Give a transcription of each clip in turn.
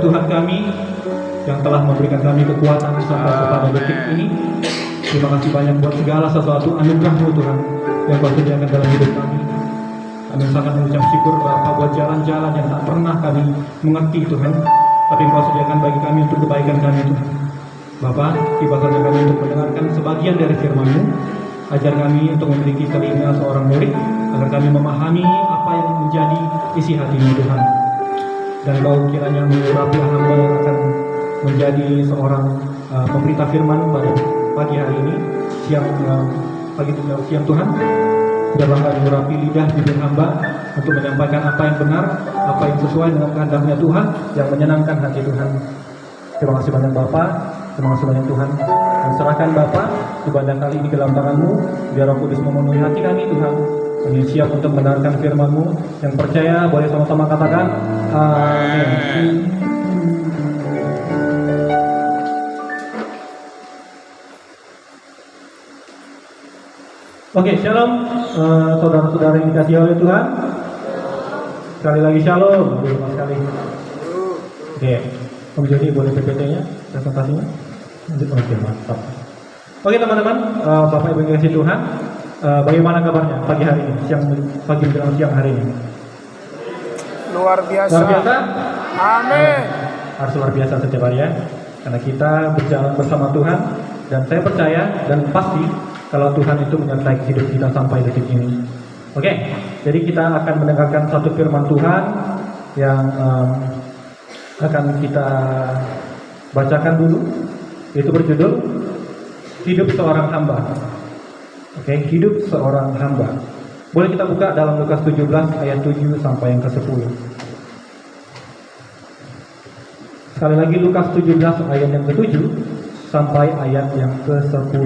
Tuhan kami yang telah memberikan kami kekuatan sampai kepada detik ini. Terima kasih banyak buat segala sesuatu anugerah-Mu Tuhan yang Kau sediakan dalam hidup kami. Kami sangat mengucap syukur Bapa buat jalan-jalan yang tak pernah kami mengerti Tuhan, tapi Engkau sediakan bagi kami untuk kebaikan kami Tuhan. Bapa, tiba saja kami untuk mendengarkan sebagian dari firman-Mu. Ajar kami untuk memiliki telinga seorang murid, agar kami memahami apa yang menjadi isi hati-Mu Tuhan. Dan Kau kiranya mengurapi hamba yang akan menjadi seorang pemberita firman pada pagi hari ini, siang Tuhan. Biarlah Kau mengurapi lidah bibir hamba untuk menyampaikan apa yang benar, apa yang sesuai dengan kehendak-Nya Tuhan, yang menyenangkan hati Tuhan. Terima kasih banyak Bapa, terima kasih banyak Tuhan. Dan serahkan Bapa ibadah kali ini ke dalam tangan-Mu, biar Roh Kudus memenuhi hati kami Tuhan. Kami siap untuk mendengarkan firman-Mu. Yang percaya boleh sama-sama katakan amin. Oke, shalom saudara-saudara yang dikasihi oleh Tuhan. Sekali lagi shalom, sekali. Oke, Om Joni boleh PPT-nya, presentasinya. Oke, mantap. Oke teman-teman, Bapak Ibu yang dikasihi Tuhan, bagaimana kabarnya pagi hari ini, pagi menjelang siang hari ini? Luar biasa. Luar biasa? Amin. Harus luar biasa setiap hari ya, karena kita berjalan bersama Tuhan, dan saya percaya dan pasti kalau Tuhan itu menyertai hidup kita sampai detik ini. Oke, jadi kita akan mendengarkan satu firman Tuhan yang akan kita bacakan dulu. Itu berjudul Hidup Seorang Hamba. Oke, hidup seorang hamba. Boleh kita buka dalam Lukas 17 ayat 7 sampai yang ke-10. Sekali lagi Lukas 17 ayat yang ke-7 sampai ayat yang ke-10.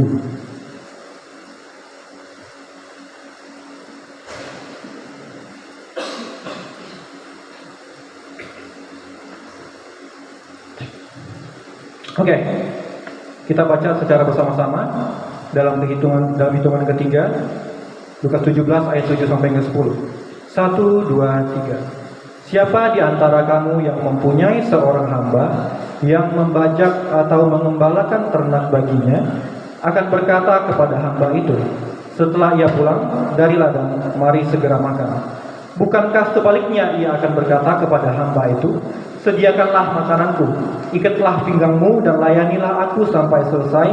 Oke, kita baca secara bersama-sama dalam hitungan ketiga, Lukas 17 ayat 7 sampai ke 10. 1, 2, 3. Siapa di antara kamu yang mempunyai seorang hamba yang membajak atau mengembalakan ternak baginya, akan berkata kepada hamba itu, setelah ia pulang dari ladang, mari segera makan. Bukankah sebaliknya ia akan berkata kepada hamba itu, sediakanlah makananku, ikatlah pinggangmu dan layanilah aku sampai selesai.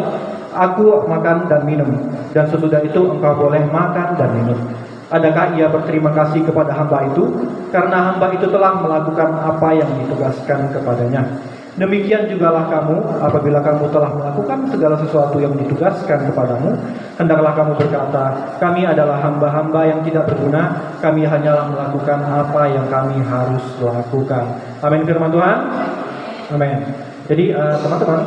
Aku makan dan minum, dan sesudah itu engkau boleh makan dan minum. Adakah ia berterima kasih kepada hamba itu? Karena hamba itu telah melakukan apa yang ditugaskan kepadanya. Demikian jugalah kamu, apabila kamu telah melakukan segala sesuatu yang ditugaskan kepadamu, hendaklah kamu berkata, kami adalah hamba-hamba yang tidak berguna, kami hanyalah melakukan apa yang kami harus lakukan. Amin firman Tuhan. Amin. Jadi teman-teman,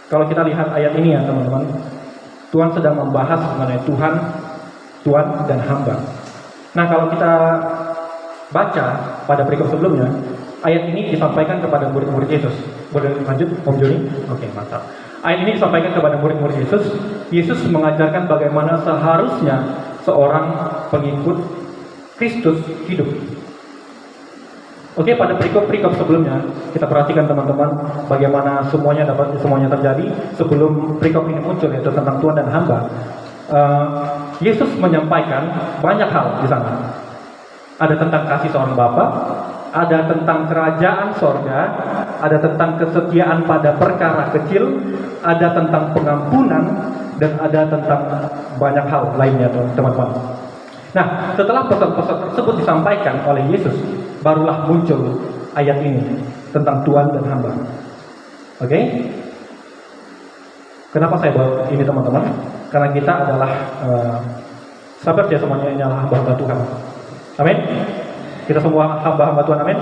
kalau kita lihat ayat ini ya teman-teman, Tuhan sedang membahas mengenai Tuhan dan hamba. Nah, kalau kita baca pada perikop sebelumnya, ayat ini disampaikan kepada murid-murid Yesus. Boleh lanjut, Om Joni? Oke, mantap. Ayat ini disampaikan kepada murid-murid Yesus. Yesus mengajarkan bagaimana seharusnya seorang pengikut Kristus hidup. Oke, pada perikop-perikop sebelumnya, kita perhatikan teman-teman bagaimana semuanya terjadi sebelum perikop ini muncul, yaitu tentang Tuhan dan hamba. Yesus menyampaikan banyak hal di sana. Ada tentang kasih seorang bapa, ada tentang kerajaan sorga, ada tentang kesetiaan pada perkara kecil, ada tentang pengampunan, dan ada tentang banyak hal lainnya teman-teman. Nah, setelah pesan-pesan tersebut disampaikan oleh Yesus, barulah muncul ayat ini tentang Tuhan dan hamba. Oke? Kenapa saya bawa ini teman-teman? Karena kita adalah sabar ya, semuanya ini adalah hamba-hamba Tuhan. Amin. Kita semua hamba-hamba Tuhan, amin.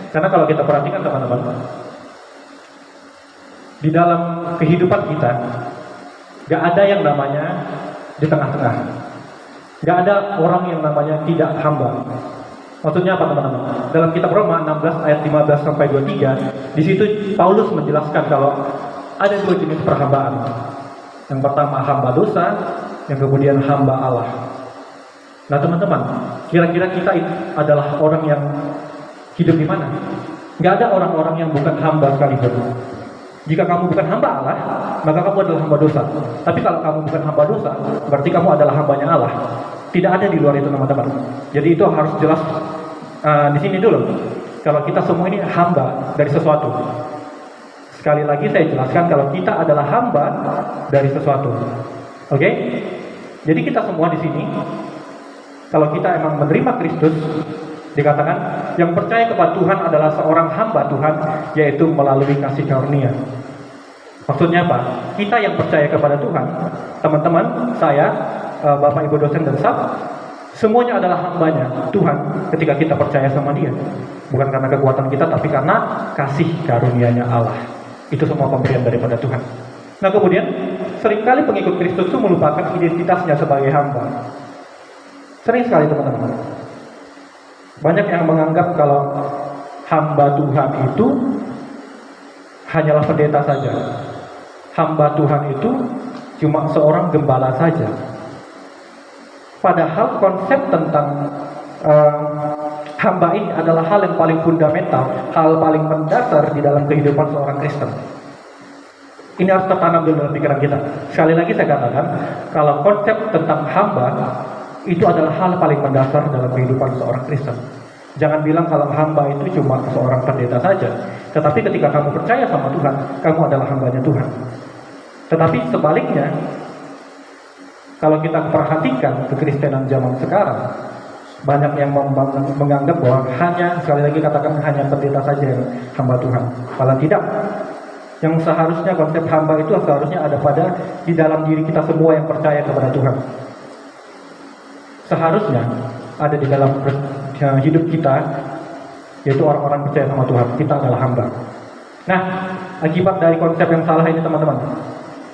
Karena kalau kita perhatikan teman-teman, di dalam kehidupan kita gak ada yang namanya di tengah-tengah. Gak ada orang yang namanya tidak hamba. Maksudnya apa teman-teman? Dalam kitab Roma 16 ayat 15 sampai 23, di situ Paulus menjelaskan kalau ada dua jenis perhambaan. Yang pertama hamba dosa, yang kemudian hamba Allah. Nah teman-teman, kira-kira kita adalah orang yang hidup di mana? Gak ada orang-orang yang bukan hamba sekalipun. Jika kamu bukan hamba Allah, maka kamu adalah hamba dosa. Tapi kalau kamu bukan hamba dosa, berarti kamu adalah hambanya Allah. Tidak ada di luar itu teman-teman. Jadi itu harus jelas di sini dulu. Kalau kita semua ini hamba dari sesuatu. Sekali lagi saya jelaskan kalau kita adalah hamba dari sesuatu. Oke? Jadi kita semua di sini, kalau kita emang menerima Kristus, dikatakan yang percaya kepada Tuhan adalah seorang hamba Tuhan, yaitu melalui kasih karunia. Maksudnya apa? Kita yang percaya kepada Tuhan, teman-teman, saya, Bapak Ibu dosen dan staf, semuanya adalah hambanya Tuhan ketika kita percaya sama Dia. Bukan karena kekuatan kita, tapi karena kasih karunia-Nya Allah. Itu semua pemberian daripada Tuhan. Nah kemudian, seringkali pengikut Kristus itu melupakan identitasnya sebagai hamba. Sering sekali teman-teman. Banyak yang menganggap kalau hamba Tuhan itu hanyalah pendeta saja. Hamba Tuhan itu cuma seorang gembala saja. Padahal konsep tentang hamba ini adalah hal yang paling fundamental, hal paling mendasar di dalam kehidupan seorang Kristen. Ini harus tertanam dulu dalam pikiran kita. Sekali lagi saya katakan, kalau konsep tentang hamba itu adalah hal paling mendasar dalam kehidupan seorang Kristen. Jangan bilang kalau hamba itu cuma seorang pendeta saja. Tetapi ketika kamu percaya sama Tuhan, kamu adalah hambanya Tuhan. Tetapi sebaliknya, kalau kita perhatikan kekristenan zaman sekarang, banyak yang menganggap bahwa hanya, sekali lagi katakan, hanya pendeta saja yang hamba Tuhan. Malah tidak. Yang seharusnya konsep hamba itu seharusnya ada pada di dalam diri kita semua yang percaya kepada Tuhan. Seharusnya ada di dalam hidup kita, yaitu orang-orang percaya sama Tuhan. Kita adalah hamba. Nah, akibat dari konsep yang salah ini teman-teman,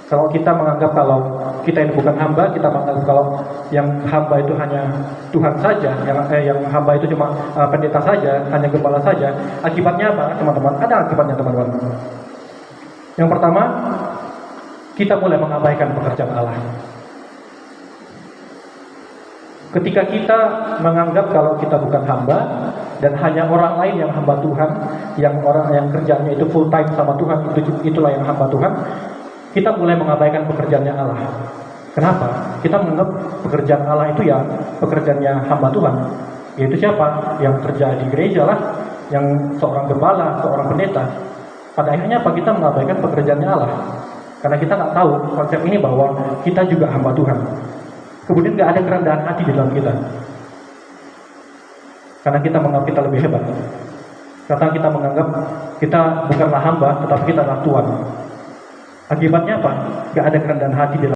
kalau kita menganggap kalau kita ini bukan hamba, kita menganggap kalau yang hamba itu hanya Tuhan saja, yang hamba itu cuma pendeta saja, hanya gembala saja, akibatnya apa teman-teman? Ada akibatnya teman-teman. Yang pertama, kita mulai mengabaikan pekerjaan Allah. Ketika kita menganggap kalau kita bukan hamba dan hanya orang lain yang hamba Tuhan, yang orang yang kerjanya itu full time sama Tuhan, itulah yang hamba Tuhan, kita mulai mengabaikan pekerjaannya Allah. Kenapa? Kita menganggap pekerjaan Allah itu ya pekerjaannya hamba Tuhan. Yaitu siapa? Yang kerja di gereja lah, yang seorang gembala, seorang pendeta. Pada akhirnya apa? Kita mengabaikan pekerjaannya Allah. Karena kita nggak tahu konsep ini bahwa kita juga hamba Tuhan. Kemudian nggak ada kerendahan hati di dalam kita. Karena kita menganggap kita lebih hebat. Karena kita menganggap kita bukanlah hamba, tetapi kita adalah Tuhan. Akibatnya apa? Nggak ada kerendahan hati di dalam